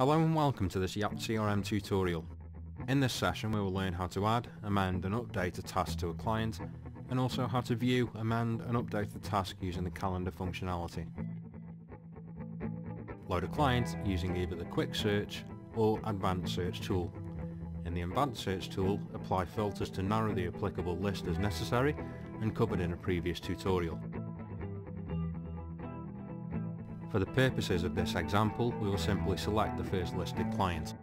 Hello and welcome to this YapCRM tutorial. In this session we will learn how to add, amend and update a task to a client, and also how to view, amend and update the task using the calendar functionality. Load a client using either the quick search or advanced search tool. In the advanced search tool, apply filters to narrow the applicable list as necessary and covered in a previous tutorial. For the purposes of this example, we will simply select the first listed client.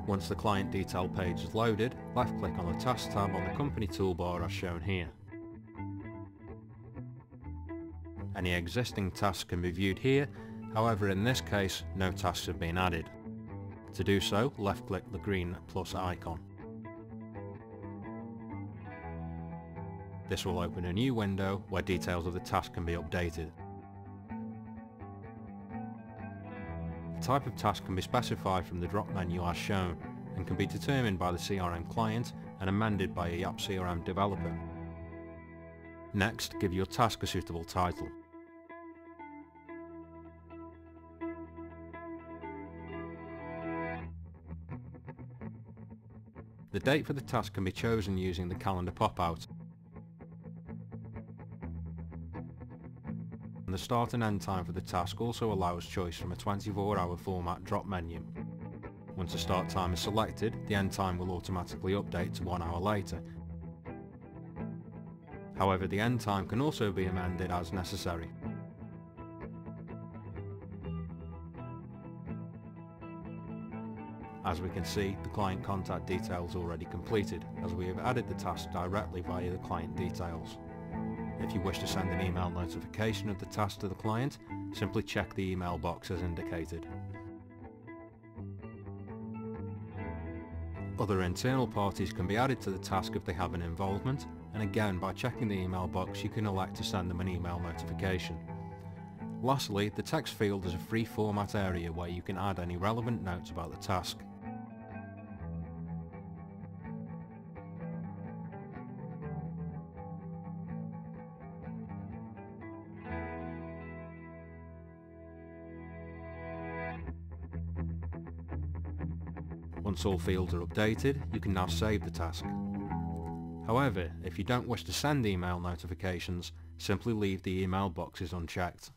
Once the client detail page is loaded, left-click on the Task tab on the Company toolbar as shown here. Any existing tasks can be viewed here, however in this case no tasks have been added. To do so, left-click the green plus icon. This will open a new window where details of the task can be updated. The type of task can be specified from the drop menu as shown and can be determined by the CRM client and amended by a YapCRM developer. Next, give your task a suitable title. The date for the task can be chosen using the calendar pop-out. And the start and end time for the task also allows choice from a 24-hour format drop menu. Once the start time is selected, the end time will automatically update to 1 hour later. However, the end time can also be amended as necessary. As we can see, the client contact details already completed, as we have added the task directly via the client details. If you wish to send an email notification of the task to the client, simply check the email box as indicated. Other internal parties can be added to the task if they have an involvement, and again by checking the email box you can elect to send them an email notification. Lastly, the text field is a free format area where you can add any relevant notes about the task. Once all fields are updated, you can now save the task. However, if you don't wish to send email notifications, simply leave the email boxes unchecked.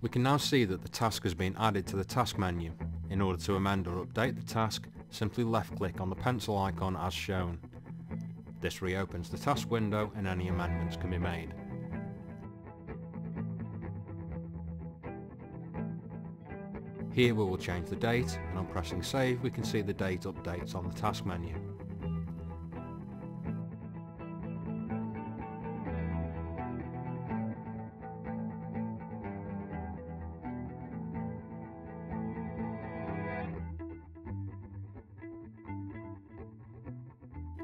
We can now see that the task has been added to the task menu. In order to amend or update the task, simply left-click on the pencil icon as shown. This reopens the task window and any amendments can be made. Here we will change the date, and on pressing save we can see the date updates on the task menu.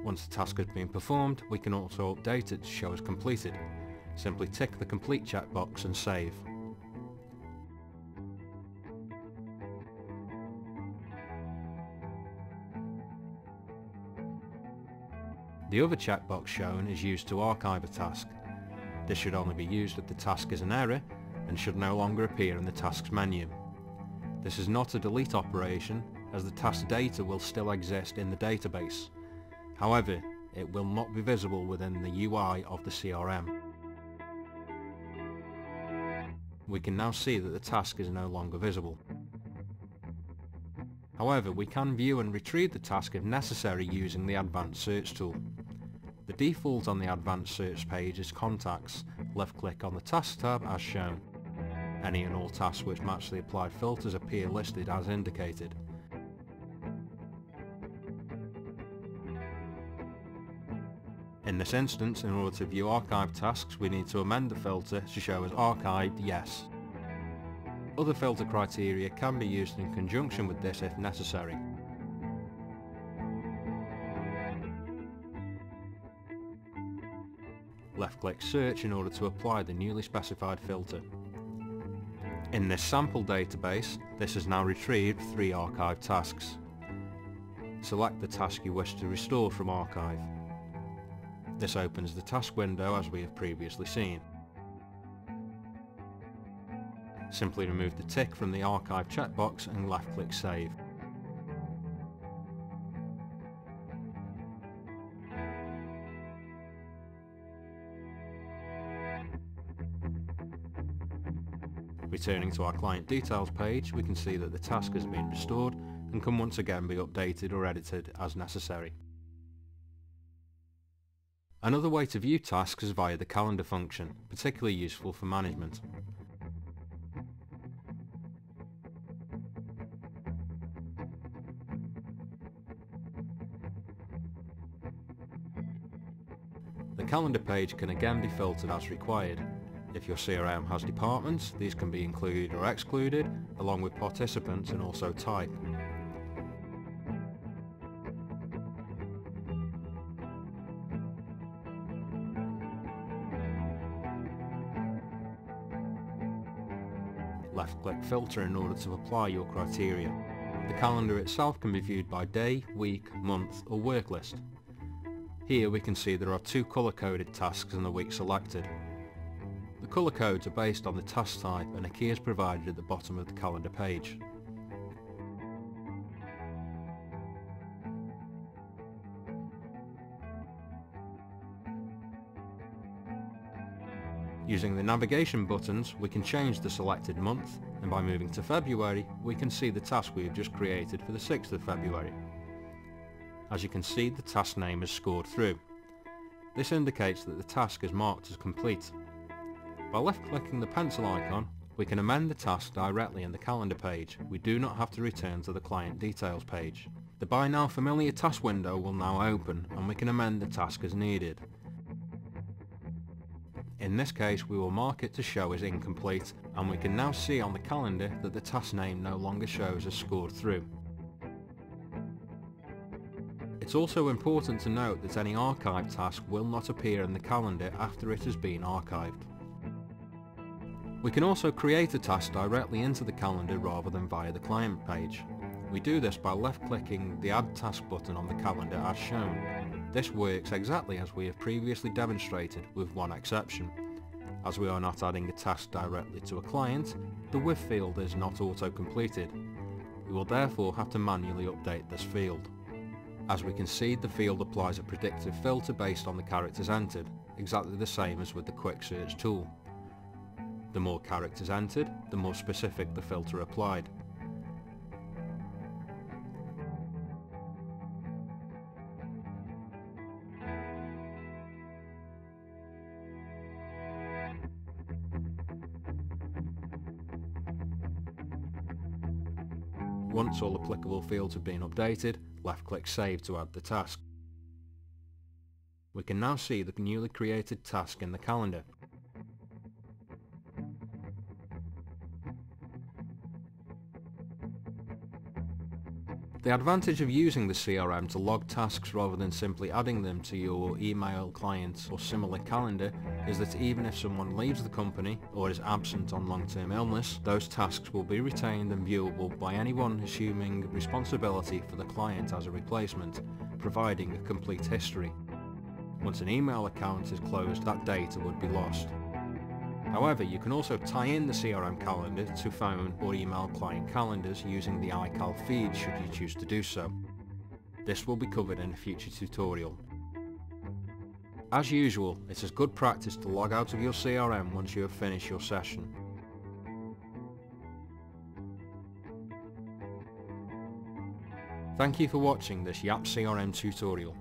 Once the task has been performed, we can also update it to show as completed. Simply tick the complete checkbox and save. The other checkbox shown is used to archive a task. This should only be used if the task is an error and should no longer appear in the tasks menu. This is not a delete operation, as the task data will still exist in the database. However, it will not be visible within the UI of the CRM. We can now see that the task is no longer visible. However, we can view and retrieve the task if necessary using the Advanced Search tool. The default on the Advanced Search page is Contacts. Left-click on the Task tab as shown. Any and all tasks which match the applied filters appear listed as indicated. In this instance, in order to view archived tasks, we need to amend the filter to show as Archived Yes. Other filter criteria can be used in conjunction with this if necessary. Left-click Search in order to apply the newly specified filter. In this sample database, this has now retrieved 3 archived tasks. Select the task you wish to restore from archive. This opens the task window as we have previously seen. Simply remove the tick from the archive checkbox and left-click Save. Returning to our client details page, we can see that the task has been restored and can once again be updated or edited as necessary. Another way to view tasks is via the calendar function, particularly useful for management. The calendar page can again be filtered as required. If your CRM has departments, these can be included or excluded, along with participants and also type. Left-click Filter in order to apply your criteria. The calendar itself can be viewed by day, week, month or work list. Here we can see there are two colour-coded tasks in the week selected. The colour codes are based on the task type and a key is provided at the bottom of the calendar page. Using the navigation buttons, we can change the selected month, and by moving to February, we can see the task we have just created for the 6th of February. As you can see, the task name is scored through. This indicates that the task is marked as complete. By left-clicking the pencil icon, we can amend the task directly in the calendar page. We do not have to return to the client details page. The by now familiar task window will now open, and we can amend the task as needed. In this case, we will mark it to show as incomplete, and we can now see on the calendar that the task name no longer shows as scored through. It's also important to note that any archived task will not appear in the calendar after it has been archived. We can also create a task directly into the calendar rather than via the client page. We do this by left-clicking the Add Task button on the calendar as shown. This works exactly as we have previously demonstrated, with one exception. As we are not adding a task directly to a client, the with field is not auto-completed. We will therefore have to manually update this field. As we can see, the field applies a predictive filter based on the characters entered, exactly the same as with the quick search tool. The more characters entered, the more specific the filter applied. Once all applicable fields have been updated, left-click Save to add the task. We can now see the newly created task in the calendar. The advantage of using the CRM to log tasks rather than simply adding them to your email, client or similar calendar is that even if someone leaves the company or is absent on long-term illness, those tasks will be retained and viewable by anyone assuming responsibility for the client as a replacement, providing a complete history. Once an email account is closed, that data would be lost. However, you can also tie in the CRM calendar to phone or email client calendars using the iCal feed should you choose to do so. This will be covered in a future tutorial. As usual, it is good practice to log out of your CRM once you have finished your session. Thank you for watching this YapCRM tutorial.